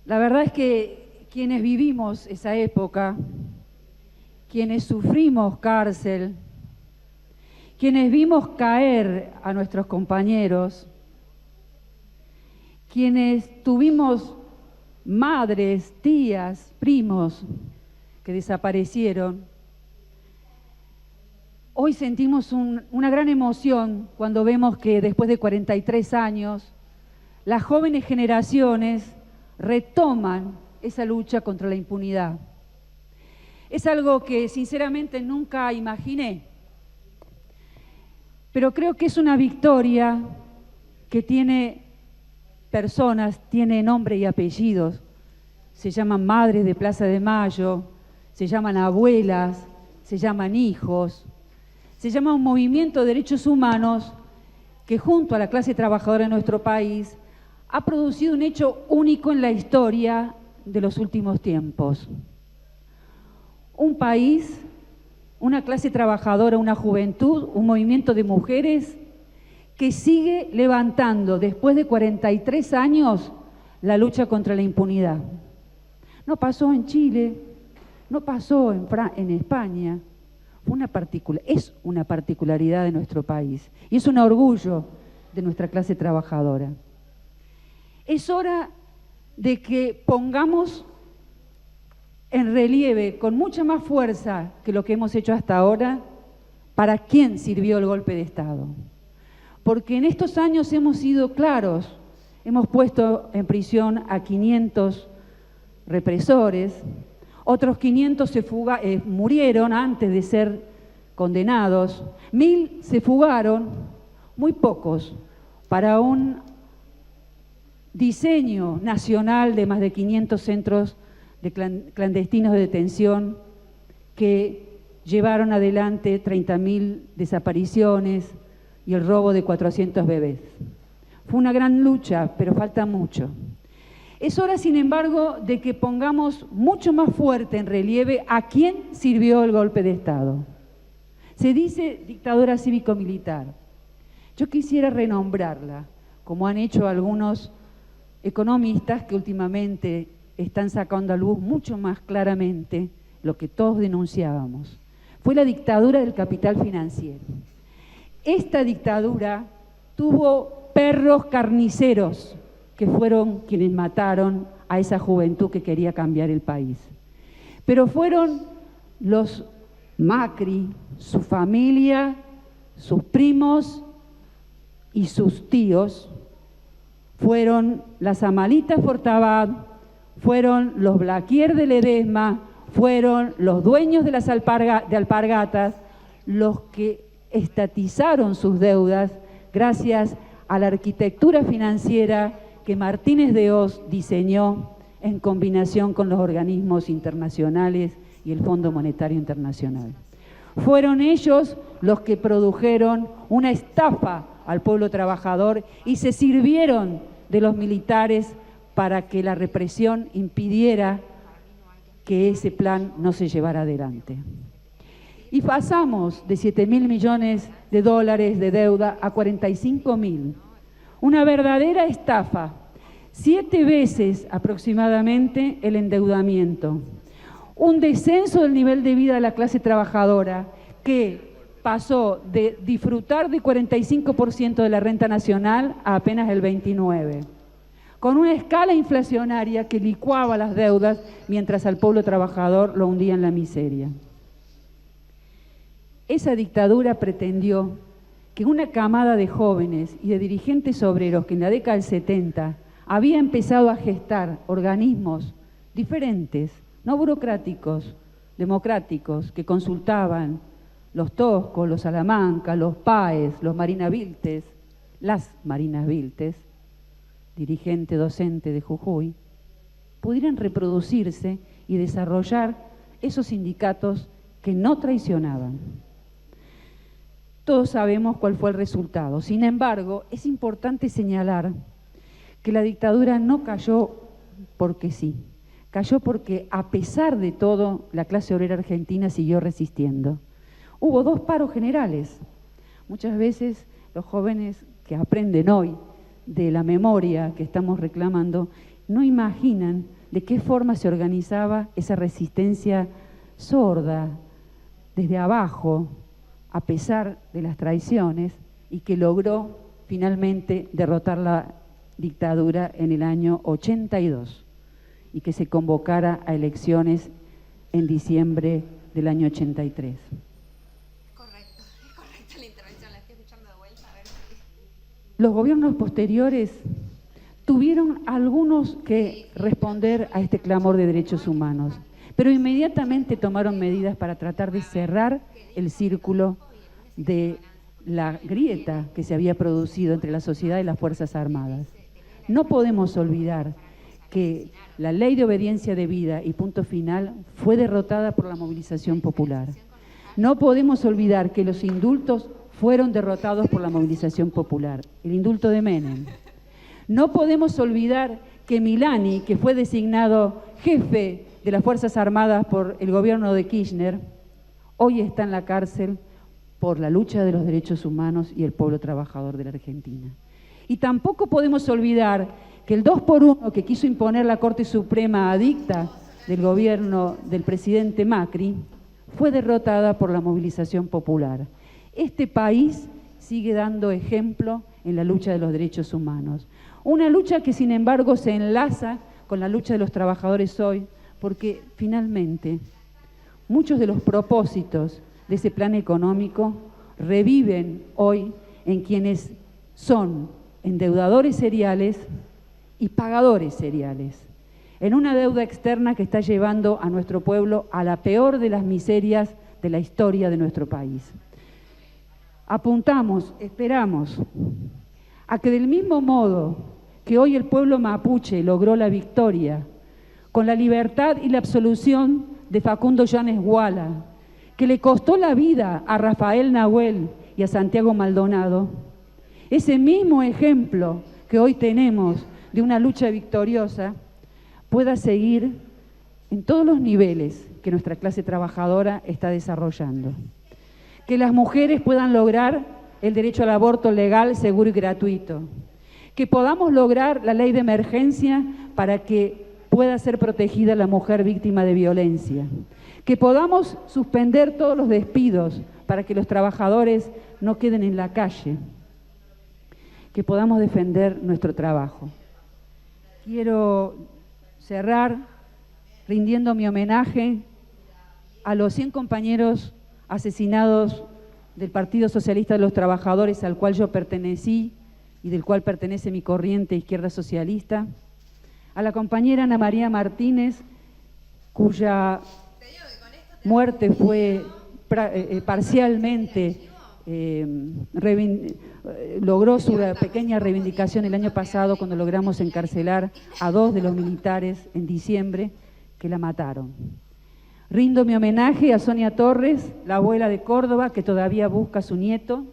La verdad es que quienes vivimos esa época, quienes sufrimos cárcel, quienes vimos caer a nuestros compañeros, quienes tuvimos madres, tías, primos que desaparecieron, hoy sentimos una gran emoción cuando vemos que después de 43 años, las jóvenes generaciones retoman esa lucha contra la impunidad. Es algo que sinceramente nunca imaginé, pero creo que es una victoria que tiene personas, tiene nombre y apellidos. Se llaman madres de Plaza de Mayo, se llaman abuelas, se llaman hijos, se llama un movimiento de derechos humanos que junto a la clase trabajadora de nuestro país ha producido un hecho único en la historia de los últimos tiempos. Un país, una clase trabajadora, una juventud, un movimiento de mujeres que sigue levantando después de 43 años la lucha contra la impunidad. No pasó en Chile, no pasó en España, es una particularidad de nuestro país y es un orgullo de nuestra clase trabajadora. Es hora de que pongamos en relieve con mucha más fuerza que lo que hemos hecho hasta ahora para quién sirvió el golpe de Estado. Porque en estos años hemos sido claros, hemos puesto en prisión a 500 represores, otros 500 murieron antes de ser condenados, 1000 se fugaron, muy pocos, para un diseño nacional de más de 500 centros de clandestinos de detención que llevaron adelante 30.000 desapariciones y el robo de 400 bebés. Fue una gran lucha, pero falta mucho. Es hora, sin embargo, de que pongamos mucho más fuerte en relieve a quién sirvió el golpe de Estado. Se dice dictadura cívico-militar. Yo quisiera renombrarla, como han hecho algunos economistas que últimamente están sacando a luz mucho más claramente lo que todos denunciábamos. Fue la dictadura del capital financiero. Esta dictadura tuvo perros carniceros que fueron quienes mataron a esa juventud que quería cambiar el país. Pero fueron los Macri, su familia, sus primos y sus tíos, fueron las Amalitas Fortabat, fueron los Blaquier de Ledesma, fueron los dueños de las alpargatas, los que estatizaron sus deudas gracias a la arquitectura financiera que Martínez de Hoz diseñó en combinación con los organismos internacionales y el Fondo Monetario Internacional. Fueron ellos los que produjeron una estafa al pueblo trabajador y se sirvieron de los militares para que la represión impidiera que ese plan no se llevara adelante. Y pasamos de 7.000 millones de dólares de deuda a 45.000. Una verdadera estafa, 7 veces aproximadamente el endeudamiento. Un descenso del nivel de vida de la clase trabajadora que pasó de disfrutar de 45% de la renta nacional a apenas el 29%, con una escala inflacionaria que licuaba las deudas mientras al pueblo trabajador lo hundía en la miseria. Esa dictadura pretendió que una camada de jóvenes y de dirigentes obreros que en la década del 70 había empezado a gestar organismos diferentes, no burocráticos, democráticos, que consultaban los Toscos, los Salamanca, los PAES, los Marinas Viltes, las Marinas Viltes, dirigente docente de Jujuy, pudieran reproducirse y desarrollar esos sindicatos que no traicionaban. Todos sabemos cuál fue el resultado. Sin embargo, es importante señalar que la dictadura no cayó porque sí, cayó porque a pesar de todo la clase obrera argentina siguió resistiendo. Hubo 2 paros generales. Muchas veces los jóvenes que aprenden hoy de la memoria que estamos reclamando no imaginan de qué forma se organizaba esa resistencia sorda, desde abajo, a pesar de las traiciones, y que logró finalmente derrotar la dictadura en el año 82 y que se convocara a elecciones en diciembre del año 83. Es correcta la intervención, la estoy escuchando de vuelta. A ver. Los gobiernos posteriores tuvieron algunos que responder a este clamor de derechos humanos, pero inmediatamente tomaron medidas para tratar de cerrar el círculo de la grieta que se había producido entre la sociedad y las Fuerzas Armadas. No podemos olvidar que la ley de obediencia debida y punto final fue derrotada por la movilización popular. No podemos olvidar que los indultos fueron derrotados por la movilización popular. El indulto de Menem. No podemos olvidar que Milani, que fue designado jefe de las Fuerzas Armadas por el gobierno de Kirchner, hoy está en la cárcel por la lucha de los derechos humanos y el pueblo trabajador de la Argentina. Y tampoco podemos olvidar que el 2x1 que quiso imponer la Corte Suprema adicta del gobierno del presidente Macri fue derrotada por la movilización popular. Este país sigue dando ejemplo en la lucha de los derechos humanos. Una lucha que, sin embargo, se enlaza con la lucha de los trabajadores hoy, porque finalmente muchos de los propósitos de ese plan económico reviven hoy en quienes son endeudadores seriales y pagadores seriales, en una deuda externa que está llevando a nuestro pueblo a la peor de las miserias de la historia de nuestro país. Apuntamos, esperamos, a que del mismo modo que hoy el pueblo mapuche logró la victoria con la libertad y la absolución de Facundo Llanes Guala, que le costó la vida a Rafael Nahuel y a Santiago Maldonado, ese mismo ejemplo que hoy tenemos de una lucha victoriosa pueda seguir en todos los niveles que nuestra clase trabajadora está desarrollando. Que las mujeres puedan lograr el derecho al aborto legal, seguro y gratuito. Que podamos lograr la ley de emergencia para que pueda ser protegida la mujer víctima de violencia. Que podamos suspender todos los despidos para que los trabajadores no queden en la calle. Que podamos defender nuestro trabajo. Quiero cerrar rindiendo mi homenaje a los 100 compañeros asesinados del Partido Socialista de los Trabajadores, al cual yo pertenecí y del cual pertenece mi corriente Izquierda Socialista, a la compañera Ana María Martínez, cuya muerte fue parcialmente, logró su pequeña reivindicación el año pasado cuando logramos encarcelar a 2 de los militares en diciembre que la mataron. Rindo mi homenaje a Sonia Torres, la abuela de Córdoba, que todavía busca a su nieto,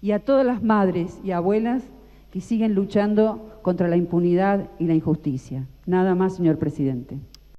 y a todas las madres y abuelas que siguen luchando contra la impunidad y la injusticia. Nada más, señor presidente.